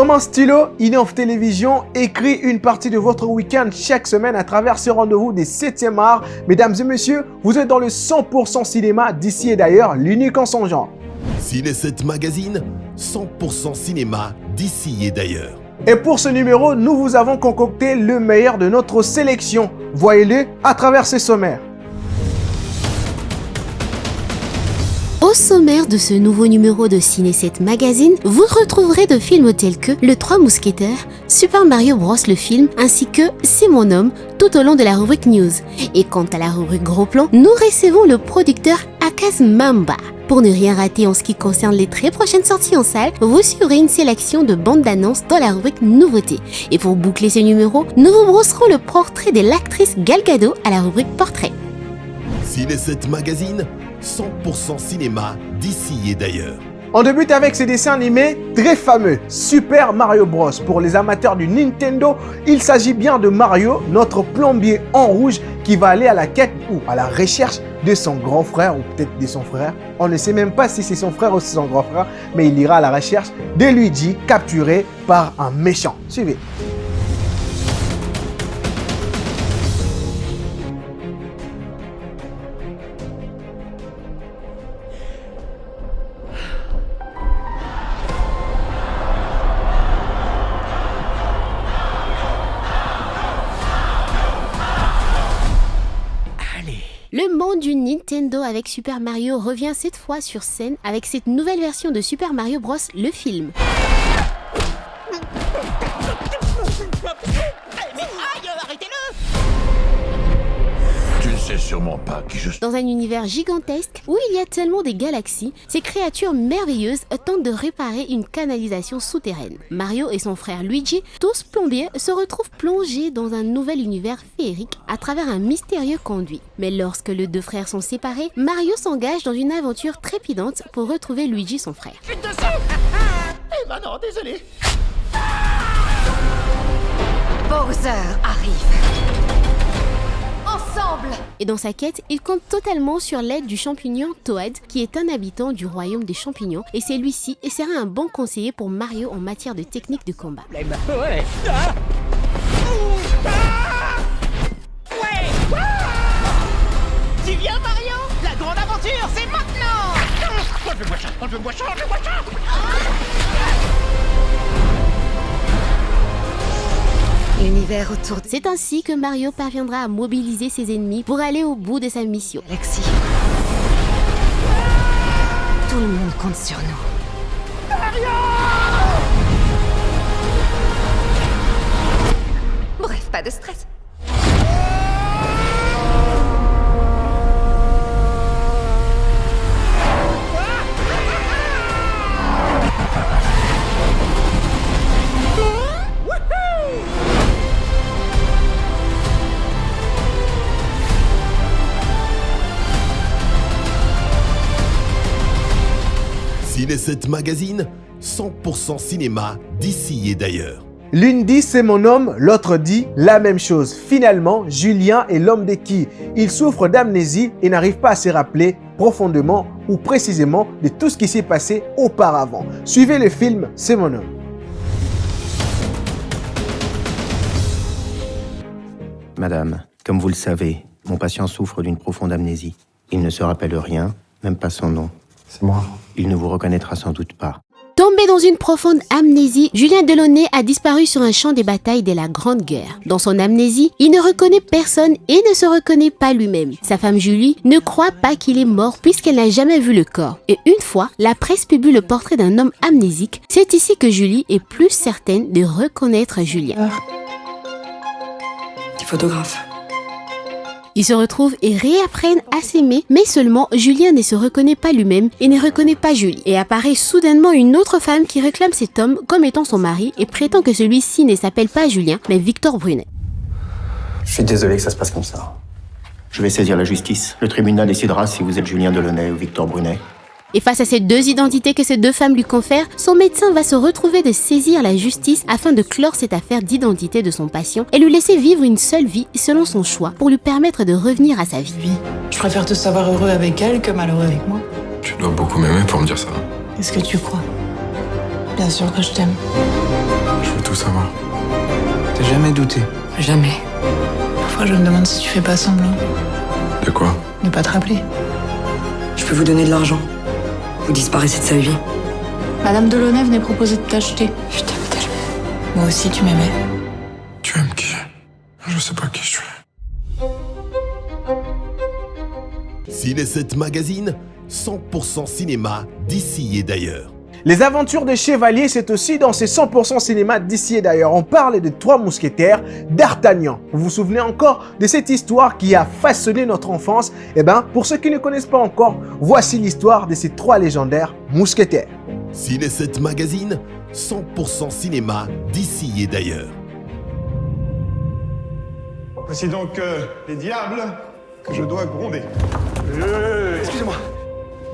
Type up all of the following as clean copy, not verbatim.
Comme un stylo, Innov Télévision écrit une partie de votre week-end chaque semaine à travers ce rendez-vous des 7e art. Mesdames et messieurs, vous êtes dans le 100% cinéma d'ici et d'ailleurs, l'unique en son genre. Ciné 7 Magazine, 100% cinéma d'ici et d'ailleurs. Et pour ce numéro, nous vous avons concocté le meilleur de notre sélection. Voyez-le à travers ces sommaires. Au sommaire de ce nouveau numéro de Ciné 7 Magazine, vous retrouverez de films tels que Le 3 Mousquetaires, Super Mario Bros le film, ainsi que C'est mon homme, tout au long de la rubrique News. Et quant à la rubrique Gros Plan, nous recevons le producteur Akaz Mamba. Pour ne rien rater en ce qui concerne les très prochaines sorties en salle, vous suivrez une sélection de bandes d'annonces dans la rubrique Nouveautés. Et pour boucler ce numéro, nous vous brosserons le portrait de l'actrice Gal Gadot à la rubrique Portrait. Ciné 7 Magazine, 100% cinéma d'ici et d'ailleurs. On débute avec ce dessin animé très fameux, Super Mario Bros. Pour les amateurs du Nintendo, il s'agit bien de Mario, notre plombier en rouge qui va aller à la quête ou à la recherche de son grand frère ou peut-être de son frère. On ne sait même pas si c'est son frère ou son grand frère, mais il ira à la recherche de Luigi capturé par un méchant. Suivez. Le monde du Nintendo avec Super Mario revient cette fois sur scène avec cette nouvelle version de Super Mario Bros, le film. Mais aïe, arrêtez-le! Tu ne sais sûrement pas qui je suis. Dans un univers gigantesque où il y a tellement des galaxies, ces créatures merveilleuses tentent de réparer une canalisation souterraine. Mario et son frère Luigi, tous plombiers, se retrouvent plongés dans un nouvel univers féerique à travers un mystérieux conduit. Mais lorsque les deux frères sont séparés, Mario s'engage dans une aventure trépidante pour retrouver Luigi, son frère. Chute dessus! Eh ben non, désolé. Bowser arrive. Ensemble! Et dans sa quête, il compte totalement sur l'aide du champignon Toad, qui est un habitant du royaume des champignons, et celui-ci sera un bon conseiller pour Mario en matière de technique de combat. Ouais. Ah! Ouais! Tu viens, Mario? La grande aventure, c'est maintenant! Enlevez-moi ça! Enlevez-moi ça! Enlevez-moi ça! L'univers autour de C'est ainsi que Mario parviendra à mobiliser ses ennemis pour aller au bout de sa mission. la galaxie. Tout le monde compte sur nous. Bref, pas de stress. Ciné 7 Magazine, 100% cinéma d'ici et d'ailleurs. L'une dit c'est mon homme, l'autre dit la même chose. Finalement, Julien est l'homme de qui? Il souffre d'amnésie et n'arrive pas à se rappeler profondément ou précisément de tout ce qui s'est passé auparavant. Suivez le film C'est mon homme. Madame, comme vous le savez, mon patient souffre d'une profonde amnésie. Il ne se rappelle rien, même pas son nom. C'est moi. Il ne vous reconnaîtra sans doute pas. Tombé dans une profonde amnésie, Julien Delaunay a disparu sur un champ de bataille de la Grande Guerre. Dans son amnésie, il ne reconnaît personne et ne se reconnaît pas lui-même. Sa femme Julie ne croit pas qu'il est mort puisqu'elle n'a jamais vu le corps. Et une fois, la presse publie le portrait d'un homme amnésique. C'est ici que Julie est plus certaine de reconnaître Julien. Des photographes. Ils se retrouvent et réapprennent à s'aimer, mais seulement Julien ne se reconnaît pas lui-même et ne reconnaît pas Julie. Et apparaît soudainement une autre femme qui réclame cet homme comme étant son mari et prétend que celui-ci ne s'appelle pas Julien, mais Victor Brunet. Je suis désolé que ça se passe comme ça. Je vais saisir la justice. Le tribunal décidera si vous êtes Julien Delaunay ou Victor Brunet. Et face à ces deux identités que ces deux femmes lui confèrent, son médecin va se retrouver de saisir la justice afin de clore cette affaire d'identité de son patient et lui laisser vivre une seule vie selon son choix pour lui permettre de revenir à sa vie. Je préfère te savoir heureux avec elle que malheureux avec moi. Tu dois beaucoup m'aimer pour me dire ça. Est-ce que tu crois? Bien sûr que je t'aime. tout savoir. T'as jamais douté? Jamais. Parfois, je me demande si tu fais pas semblant. De quoi? Ne pas te rappeler. Je peux vous donner de l'argent. Vous disparaissez de sa vie. Madame Delaunay venait proposer de t'acheter. Je t'aime tellement. Moi aussi, tu m'aimais. Tu aimes qui? Je sais pas qui je suis. Ciné 7 Magazine, 100% cinéma d'ici et d'ailleurs. Les aventures des chevaliers, c'est aussi dans ces 100% cinéma d'ici et d'ailleurs. On parle des trois mousquetaires d'Artagnan. Vous vous souvenez encore de cette histoire qui a façonné notre enfance? Eh bien, pour ceux qui ne connaissent pas encore, voici l'histoire de ces trois légendaires mousquetaires. Ciné 7 Magazine, 100% cinéma d'ici et d'ailleurs. Voici donc les diables que je dois gronder. Excusez-moi,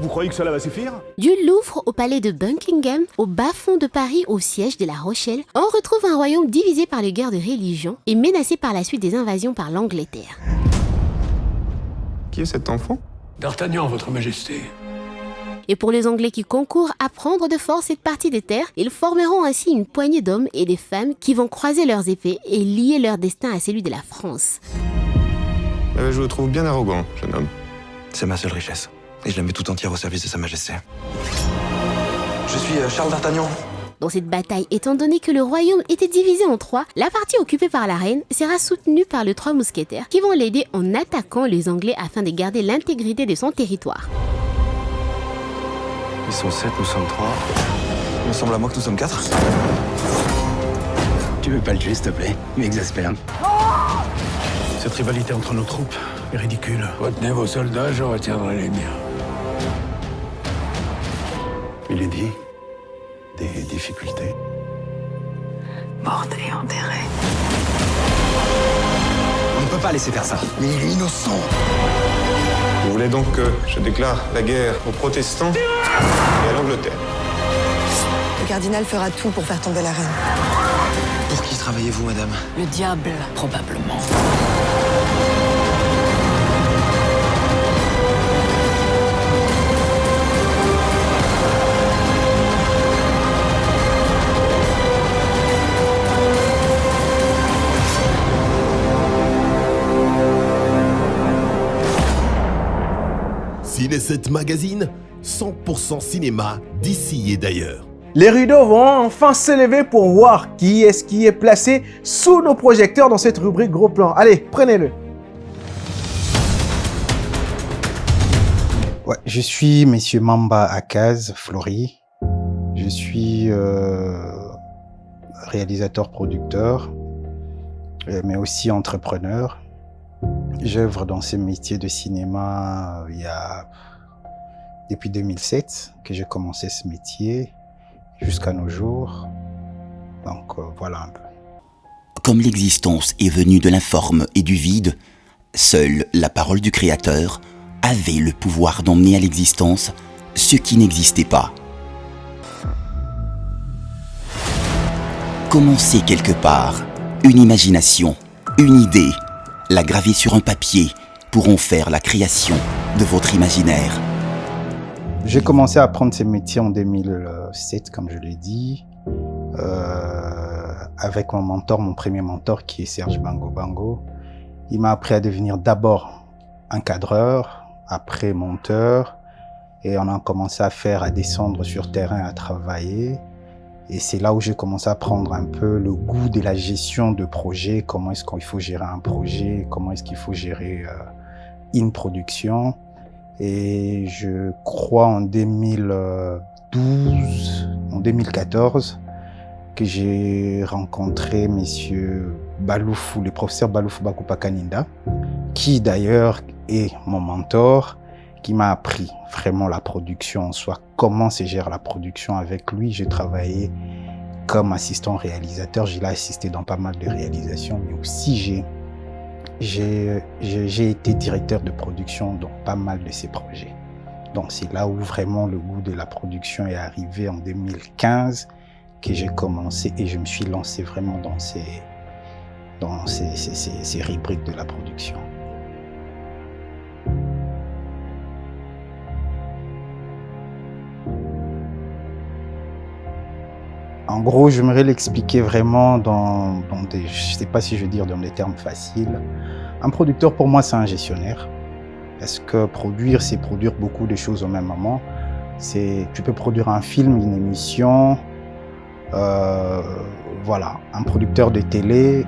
vous croyez que cela va suffire? Du Louvre au palais de Buckingham, au bas-fond de Paris, au siège de La Rochelle, on retrouve un royaume divisé par les guerres de religion et menacé par la suite des invasions par l'Angleterre. Qui est cet enfant? D'Artagnan, votre majesté. Et pour les Anglais qui concourent à prendre de force cette partie des terres, ils formeront ainsi une poignée d'hommes et des femmes qui vont croiser leurs épées et lier leur destin à celui de la France. Je vous trouve bien arrogant, jeune homme. C'est ma seule richesse. Et je la mets tout entière au service de Sa Majesté. Je suis Charles d'Artagnan. Dans cette bataille, étant donné que le royaume était divisé en trois, la partie occupée par la reine sera soutenue par les trois mousquetaires qui vont l'aider en attaquant les Anglais afin de garder l'intégrité de son territoire. Ils sont 7, nous sommes 3. Il me semble à moi que nous sommes 4. Tu veux pas le tuer, s'il te plaît? Il m'exaspère. Cette rivalité entre nos troupes est ridicule. Retenez vos soldats, je retiendrai les miens. Il est dit, des difficultés. Morte et enterrée. On ne peut pas laisser faire ça. Mais il est innocent. Vous voulez donc que je déclare la guerre aux protestants et à l'Angleterre? Le cardinal fera tout pour faire tomber la reine. Pour qui travaillez-vous, madame? Le diable, probablement. Ciné 7 Magazine, 100% cinéma d'ici et d'ailleurs. Les rideaux vont enfin s'élever pour voir qui est placé sous nos projecteurs dans cette rubrique gros plan. Allez, prenez-le. Ouais, je suis Monsieur Mamba Akaz Flori. Je suis réalisateur-producteur, mais aussi entrepreneur. J'œuvre dans ce métier de cinéma depuis 2007 que j'ai commencé ce métier jusqu'à nos jours. Donc voilà un peu. Comme l'existence est venue de l'informe et du vide, seule la parole du Créateur avait le pouvoir d'emmener à l'existence ce qui n'existait pas. Commencez quelque part, une imagination, une idée, la graver sur un papier pour en faire la création de votre imaginaire. J'ai commencé à apprendre ce métier en 2007, comme je l'ai dit, avec mon premier mentor qui est Serge Bango Bango. Il m'a appris à devenir d'abord encadreur, après monteur, et on a commencé à descendre sur terrain, à travailler. Et c'est là où j'ai commencé à prendre un peu le goût de la gestion de projet, comment est-ce qu'il faut gérer un projet, comment est-ce qu'il faut gérer une production. Et je crois en 2014, que j'ai rencontré monsieur Baloufou, le professeur Baloufou Bakupakaninda, qui d'ailleurs est mon mentor, qui m'a appris vraiment la production en soi, comment se gère la production. Avec lui, j'ai travaillé comme assistant réalisateur, j'ai assisté dans pas mal de réalisations, mais aussi j'ai été directeur de production dans pas mal de ces projets. Donc c'est là où vraiment le goût de la production est arrivé en 2015, que j'ai commencé et je me suis lancé vraiment dans ces rubriques de la production. En gros, j'aimerais l'expliquer vraiment dans des, je ne sais pas si je veux dire dans des termes faciles. Un producteur, pour moi, c'est un gestionnaire. Parce que produire, c'est produire beaucoup de choses au même moment. Tu peux produire un film, une émission. Voilà, un producteur de télé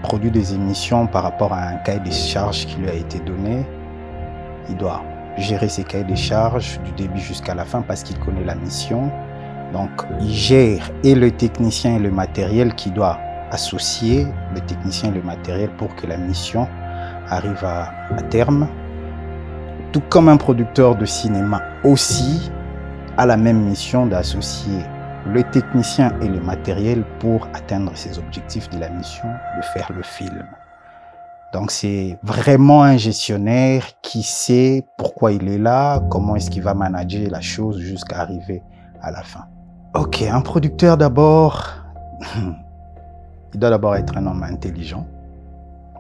produit des émissions par rapport à un cahier des charges qui lui a été donné. Il doit gérer ses cahiers des charges du début jusqu'à la fin parce qu'il connaît la mission. Donc, il gère et le technicien et le matériel qui doit associer le technicien et le matériel pour que la mission arrive à terme. Tout comme un producteur de cinéma aussi a la même mission d'associer le technicien et le matériel pour atteindre ses objectifs de la mission, de faire le film. Donc c'est vraiment un gestionnaire qui sait pourquoi il est là, comment est-ce qu'il va manager la chose jusqu'à arriver à la fin. Ok, un producteur d'abord, il doit d'abord être un homme intelligent,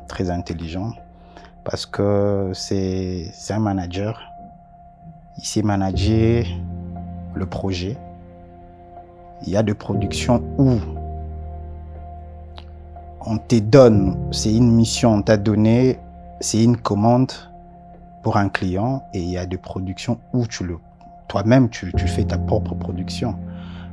très intelligent, parce que c'est un manager. Il sait manager le projet. Il y a des productions où on te donne, c'est une mission, on t'a donné, c'est une commande pour un client, et il y a des productions où toi-même tu fais ta propre production.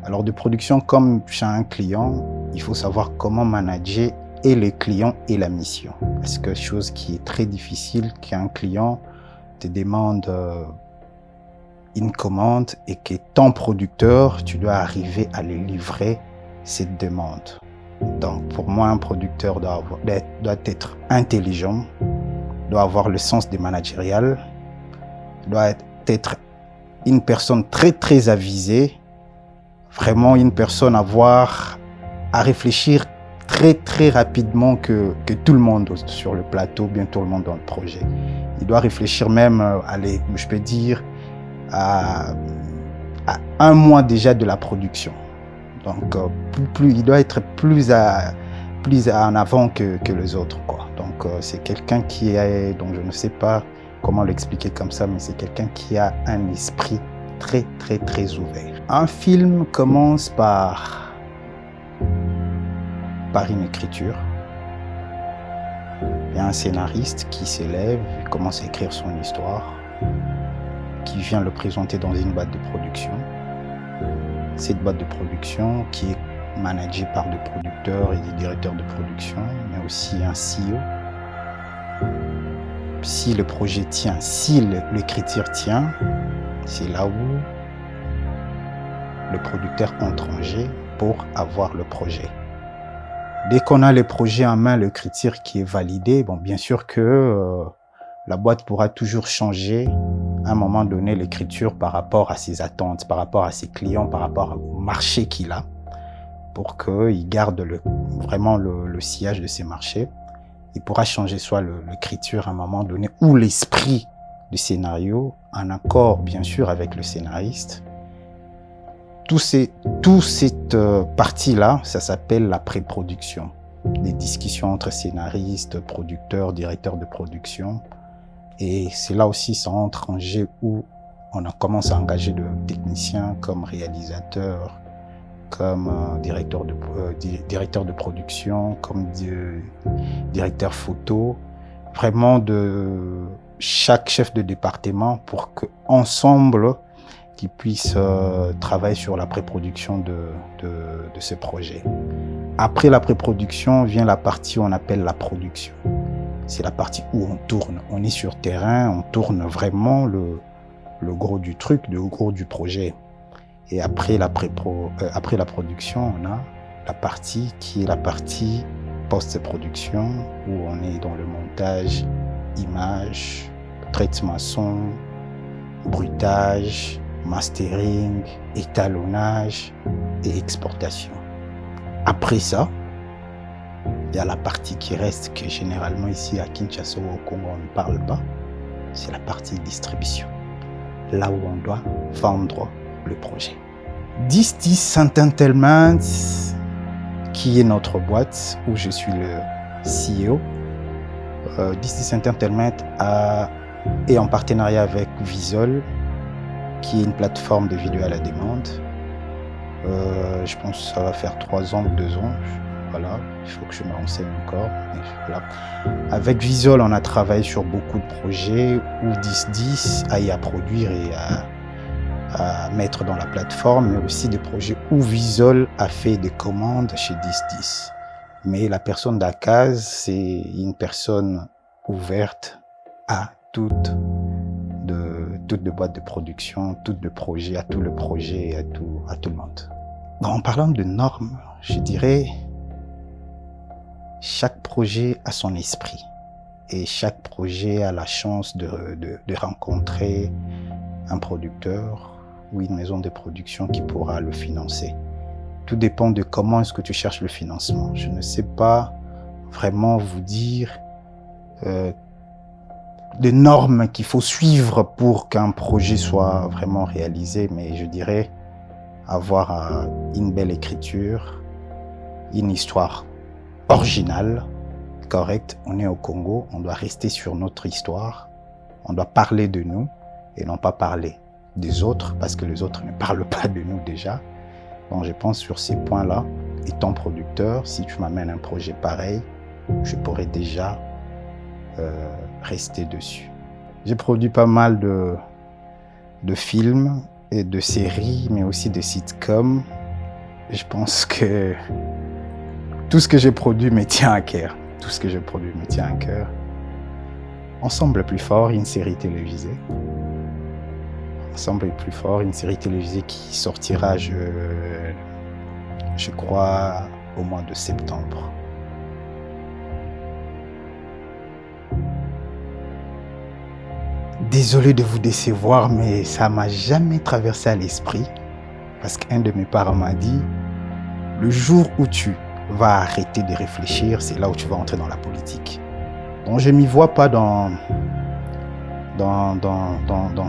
Alors de production comme chez un client, il faut savoir comment manager et les clients et la mission. Parce que chose qui est très difficile, qu'un client te demande une commande et qu'étant producteur, tu dois arriver à lui livrer cette demande. Donc pour moi, un producteur doit être intelligent, doit avoir le sens du managérial, doit être une personne très très avisée, vraiment une personne à réfléchir très très rapidement que tout le monde sur le plateau, bien tout le monde dans le projet. Il doit réfléchir même, je peux dire, à un mois déjà de la production. Donc il doit être plus en avant que les autres, quoi. Donc c'est quelqu'un qui est, donc je ne sais pas comment l'expliquer comme ça, mais c'est quelqu'un qui a un esprit très très très ouvert. Un film commence par une écriture. Il y a un scénariste qui s'élève, il commence à écrire son histoire, qui vient le présenter dans une boîte de production. Cette boîte de production qui est managée par des producteurs et des directeurs de production, mais aussi un CEO. Si le projet tient, si l'écriture tient, c'est là où le producteur entre en jeu pour avoir le projet. Dès qu'on a le projet en main, l'écriture qui est validée, bon, bien sûr que la boîte pourra toujours changer à un moment donné l'écriture par rapport à ses attentes, par rapport à ses clients, par rapport au marché qu'il a, pour qu'il garde vraiment le sillage de ses marchés. Il pourra changer soit l'écriture à un moment donné ou l'esprit du scénario, en accord bien sûr avec le scénariste. Toute cette partie-là, ça s'appelle la pré-production. Les discussions entre scénaristes, producteurs, directeurs de production. Et c'est là aussi, ça entre en jeu où on commence à engager de techniciens comme réalisateurs, comme directeurs de production, comme directeurs photo. Vraiment de chaque chef de département pour qu'ensemble, qu'ils puissent travailler sur la pré-production de ce projet. Après la pré-production vient la partie où on appelle la production. C'est la partie où on tourne. On est sur terrain, on tourne vraiment le gros du truc, le gros du projet. Et après la production, on a la partie qui est la partie post-production où on est dans le montage, image, traitement son, bruitage, mastering, étalonnage et exportation. Après ça, il y a la partie qui reste, que généralement ici à Kinshasa ou au Congo on ne parle pas, c'est la partie distribution. Là où on doit vendre le projet. Distis Entertainment, qui est notre boîte, où je suis le CEO. Distis Entertainment est en partenariat avec Visol, qui est une plateforme de vidéo à la demande. Je pense que ça va faire 3 ans ou 2 ans. Voilà, il faut que je me renseigne encore. Voilà. Avec Visual, on a travaillé sur beaucoup de projets où 1010 a y à produire et à mettre dans la plateforme, mais aussi des projets où Visual a fait des commandes chez 1010. Mais la personne d'Akaz, c'est une personne ouverte à toutes les boîtes de production, toutes les projets, à tout le projet et à tout le monde. En parlant de normes, je dirais chaque projet a son esprit et chaque projet a la chance de rencontrer un producteur ou une maison de production qui pourra le financer. Tout dépend de comment est-ce que tu cherches le financement. Je ne sais pas vraiment vous dire des normes qu'il faut suivre pour qu'un projet soit vraiment réalisé, mais je dirais avoir une belle écriture, une histoire originale, correcte. On est au Congo, on doit rester sur notre histoire, on doit parler de nous et non pas parler des autres, parce que les autres ne parlent pas de nous déjà. Donc je pense sur ces points-là, étant producteur, si tu m'amènes un projet pareil, je pourrais déjà rester dessus. J'ai produit pas mal de films et de séries, mais aussi de sitcoms. Je pense que tout ce que j'ai produit me tient à cœur. Tout ce que j'ai produit me tient à cœur. Ensemble le plus fort, une série télévisée. Ensemble le plus fort, une série télévisée qui sortira, je crois, au mois de septembre. Désolé de vous décevoir, mais ça m'a jamais traversé à l'esprit. Parce qu'un de mes parents m'a dit, le jour où tu vas arrêter de réfléchir, c'est là où tu vas entrer dans la politique. Donc je ne m'y vois pas dans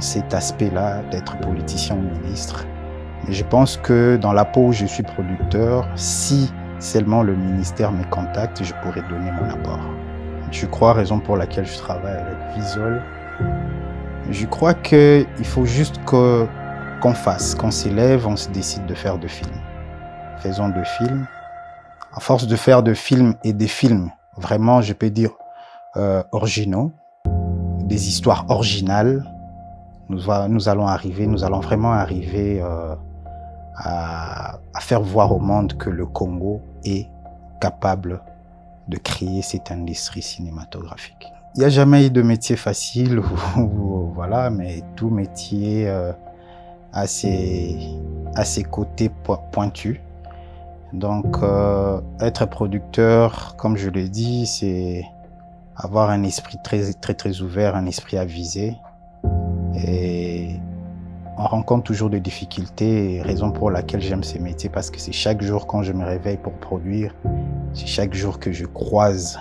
cet aspect-là d'être politicien ou ministre. Mais je pense que dans la peau où je suis producteur, si seulement le ministère me contacte, je pourrais donner mon apport. Je crois, raison pour laquelle je travaille avec Visual, je crois qu'il faut juste qu'on fasse, qu'on s'élève, on se décide de faire de films. Faisons de films. À force de faire de films et des films, vraiment, je peux dire, originaux, des histoires originales, nous allons vraiment arriver à faire voir au monde que le Congo est capable de créer cette industrie cinématographique. Il n'y a jamais eu de métier facile, voilà, mais tout métier a ses côtés pointus. Donc, être producteur, comme je l'ai dit, c'est avoir un esprit très ouvert, un esprit avisé. Et on rencontre toujours des difficultés, raison pour laquelle j'aime ce métier, parce que c'est chaque jour quand je me réveille pour produire, c'est chaque jour que je croise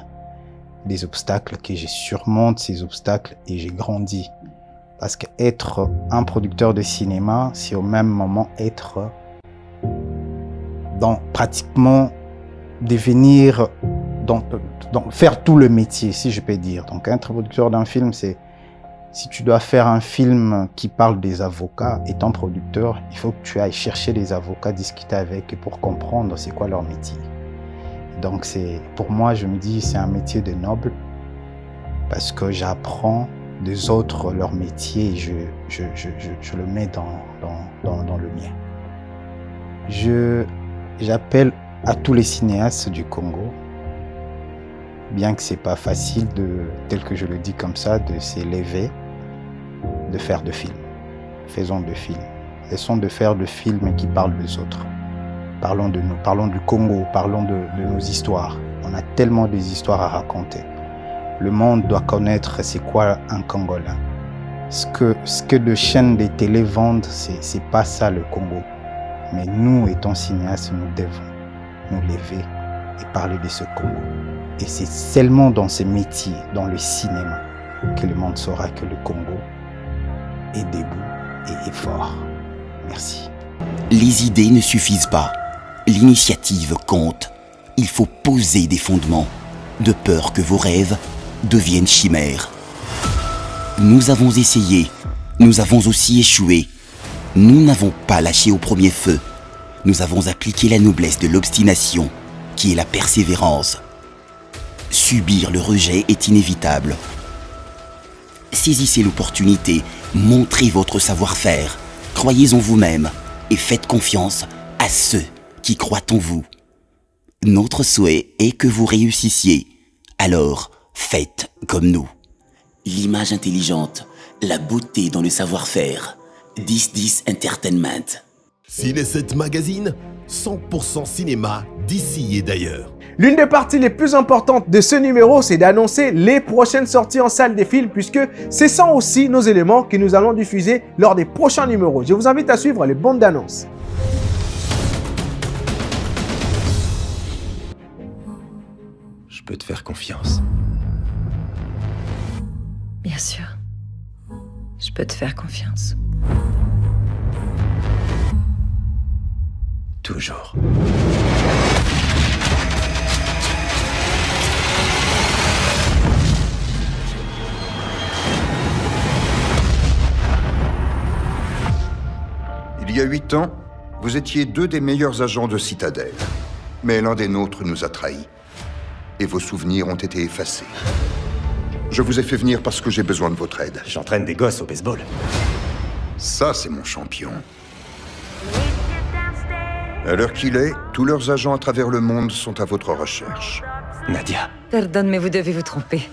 des obstacles, que je surmonte ces obstacles et j'ai grandi. Parce qu'être un producteur de cinéma, c'est au même moment être dans pratiquement devenir, faire tout le métier, si je peux dire. Donc être producteur d'un film, c'est si tu dois faire un film qui parle des avocats, étant producteur, il faut que tu ailles chercher les avocats, discuter avec eux pour comprendre c'est quoi leur métier. Donc pour moi, je me dis c'est un métier de noble parce que j'apprends des autres leur métier et je le mets dans le mien. J'appelle à tous les cinéastes du Congo, bien que c'est pas facile tel que je le dis comme ça, de s'élever, de faire de films. Faisons de films. Laissons de faire de films qui parlent des autres. Parlons de nous, parlons du Congo, parlons de nos histoires. On a tellement des histoires à raconter. Le monde doit connaître c'est quoi un Congolais. Ce que de chaînes de télé vendent, c'est pas ça le Congo. Mais nous, étant cinéastes, nous devons nous lever et parler de ce Congo. Et c'est seulement dans ces métiers, dans le cinéma, que le monde saura que le Congo est debout et est fort. Merci. Les idées ne suffisent pas. L'initiative compte. Il faut poser des fondements, de peur que vos rêves deviennent chimères. Nous avons essayé, nous avons aussi échoué. Nous n'avons pas lâché au premier feu. nous avons appliqué la noblesse de l'obstination, qui est la persévérance. Subir le rejet est inévitable. Saisissez l'opportunité, montrez votre savoir-faire, croyez en vous-même et faites confiance à ceux qui croient en vous. Notre souhait est que vous réussissiez, alors faites comme nous. L'image intelligente, la beauté dans le savoir-faire. 10-10 Entertainment. Ciné 7 Magazine, 100% cinéma d'ici et d'ailleurs. L'une des parties les plus importantes de ce numéro, c'est d'annoncer les prochaines sorties en salle des films, puisque ce sont aussi nos éléments que nous allons diffuser lors des prochains numéros. Je vous invite à suivre les bandes d'annonces. Je peux te faire confiance. Bien sûr. Je peux te faire confiance. Toujours. Il y a 8 ans, vous étiez 2 des meilleurs agents de Citadel. Mais l'un des nôtres nous a trahis. Et vos souvenirs ont été effacés. Je vous ai fait venir parce que j'ai besoin de votre aide. J'entraîne des gosses au baseball. Ça, c'est mon champion. À l'heure qu'il est, tous leurs agents à travers le monde sont à votre recherche. Nadia. Pardonne, mais vous devez vous tromper.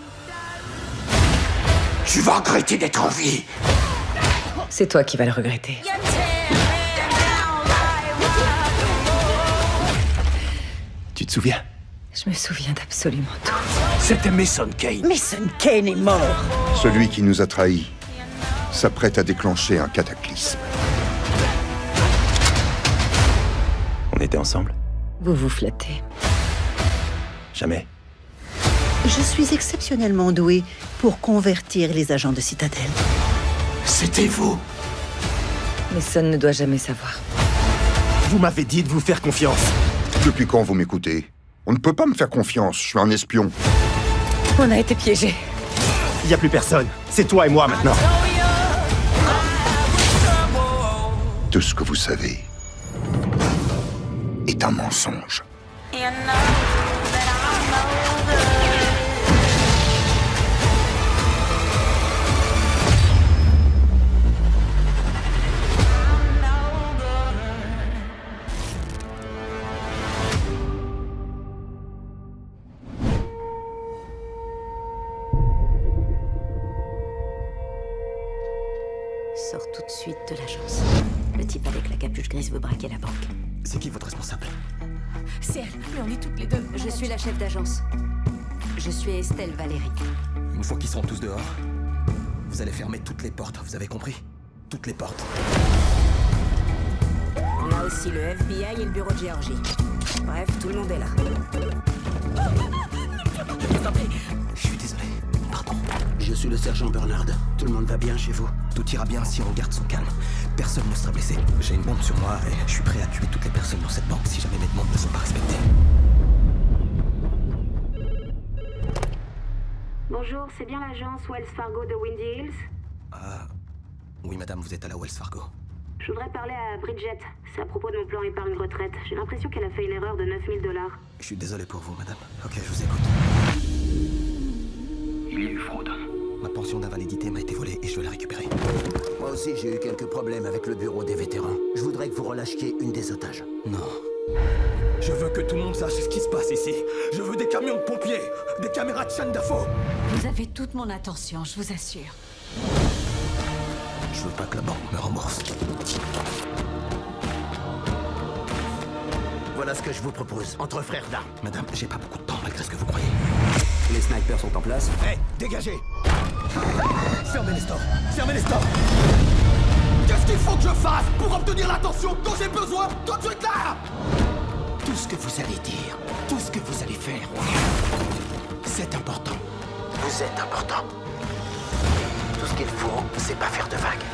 Tu vas regretter d'être en vie. C'est toi qui vas le regretter. Tu te souviens? Je me souviens d'absolument tout. C'était Mason Kane. Mason Kane est mort. Celui qui nous a trahis s'apprête à déclencher un cataclysme. On était ensemble? Vous vous flattez. Jamais. Je suis exceptionnellement doué pour convertir les agents de Citadel. C'était vous. Mason ne doit jamais savoir. Vous m'avez dit de vous faire confiance. Depuis quand vous m'écoutez? On ne peut pas me faire confiance, je suis un espion. On a été piégés. Il n'y a plus personne. C'est toi et moi maintenant. Tout ce que vous savez est un mensonge. Sors tout de suite de l'agence. Le type avec la capuche grise veut braquer la banque. C'est qui votre responsable? C'est elle, mais on est toutes les deux. Je suis la chef d'agence. Je suis Estelle Valérie. Une fois qu'ils seront tous dehors, vous allez fermer toutes les portes, vous avez compris? Toutes les portes. On a aussi le FBI et le bureau de Géorgie. Bref, tout le monde est là. Je suis désolé. Pardon. Je suis le sergent Bernard. Tout le monde va bien chez vous? Tout ira bien si on garde son calme. Personne ne sera blessé. J'ai une bombe sur moi et je suis prêt à tuer toutes les personnes dans cette banque si jamais mes demandes ne sont pas respectées. Bonjour, c'est bien l'agence Wells Fargo de Windy Hills? Ah... Oui, madame, vous êtes à la Wells Fargo. Je voudrais parler à Bridget. C'est à propos de mon plan épargne retraite. J'ai l'impression qu'elle a fait une erreur de 9 000 $. Je suis désolé pour vous, madame. Ok, je vous écoute. Il y a eu fraude. Ma pension d'invalidité m'a été volée et je veux la récupérer. Moi aussi, j'ai eu quelques problèmes avec le bureau des vétérans. Je voudrais que vous relâchiez une des otages. Non. Je veux que tout le monde sache ce qui se passe ici. Je veux des camions de pompiers, des caméras de chaîne d'info. Vous avez toute mon attention, je vous assure. Je veux pas que la banque me rembourse. Voilà ce que je vous propose, entre frères d'armes. Madame, j'ai pas beaucoup de temps malgré ce que vous croyez. Les snipers sont en place. Hé, dégagez! Fermez les stores! Fermez les stores! Qu'est-ce qu'il faut que je fasse pour obtenir l'attention dont j'ai besoin tout de suite là? Tout ce que vous allez dire, tout ce que vous allez faire, c'est important. Vous êtes important. Tout ce qu'il faut, c'est pas faire de vagues.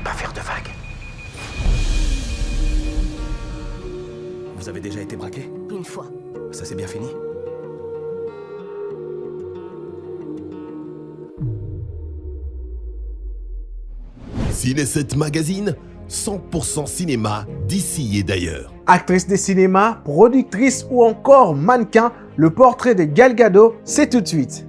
Pas faire de vagues. Vous avez déjà été braqué? Une fois. Ça s'est bien fini? Ciné 7 Magazine, 100% cinéma d'ici et d'ailleurs. Actrice de cinéma, productrice ou encore mannequin, le portrait de Gal Gadot, c'est tout de suite.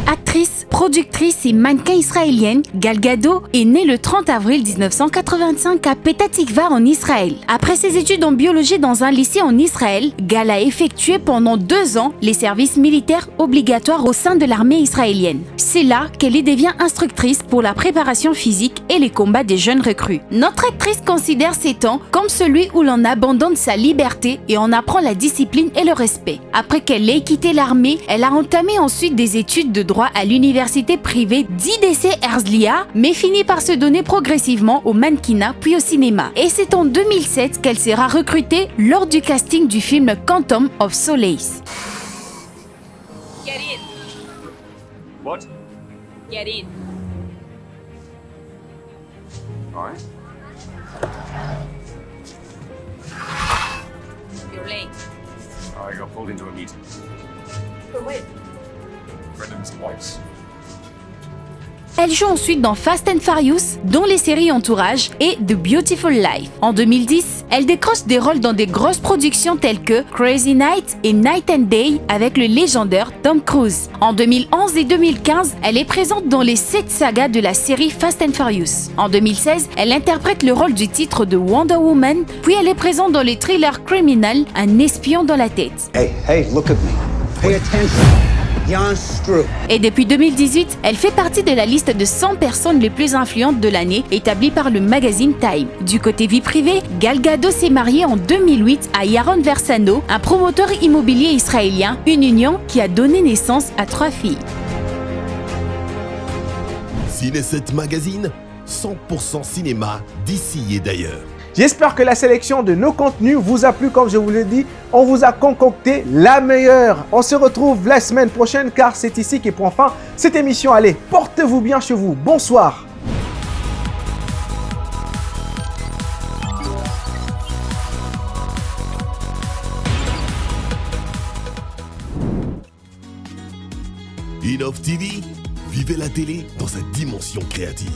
Actrice, productrice et mannequin israélienne, Gal Gadot est née le 30 avril 1985 à Petah Tikva en Israël. Après ses études en biologie dans un lycée en Israël, Gal a effectué pendant 2 ans les services militaires obligatoires au sein de l'armée israélienne. C'est là qu'elle y devient instructrice pour la préparation physique et les combats des jeunes recrues. Notre actrice considère ces temps comme celui où l'on abandonne sa liberté et on apprend la discipline et le respect. Après qu'elle ait quitté l'armée, elle a entamé ensuite des études de droit à l'université privée d'IDC Herzliya, mais finit par se donner progressivement au mannequinat puis au cinéma. Et c'est en 2007 qu'elle sera recrutée lors du casting du film Quantum of Solace. Get in. What? Get in. All right. You're late. I got pulled into a meeting. For what? Friend and some wives. Elle joue ensuite dans Fast and Furious, dont les séries Entourage et The Beautiful Life. En 2010, elle décroche des rôles dans des grosses productions telles que Crazy Night et Night and Day avec le légendaire Tom Cruise. En 2011 et 2015, elle est présente dans les 7 sagas de la série Fast and Furious. En 2016, elle interprète le rôle du titre de Wonder Woman, puis elle est présente dans le thriller Criminal, Un espion dans la tête. Hey, look at me. Pay attention. Et depuis 2018, elle fait partie de la liste de 100 personnes les plus influentes de l'année établie par le magazine Time. Du côté vie privée, Gal Gadot s'est mariée en 2008 à Yaron Versano, un promoteur immobilier israélien, une union qui a donné naissance à 3 filles. Ciné7 Magazine, 100% cinéma d'ici et d'ailleurs. J'espère que la sélection de nos contenus vous a plu. Comme je vous l'ai dit, on vous a concocté la meilleure. On se retrouve la semaine prochaine car c'est ici qu'est prend fin cette émission. Allez, portez-vous bien chez vous. Bonsoir. Innov TV, vivez la télé dans sa dimension créative.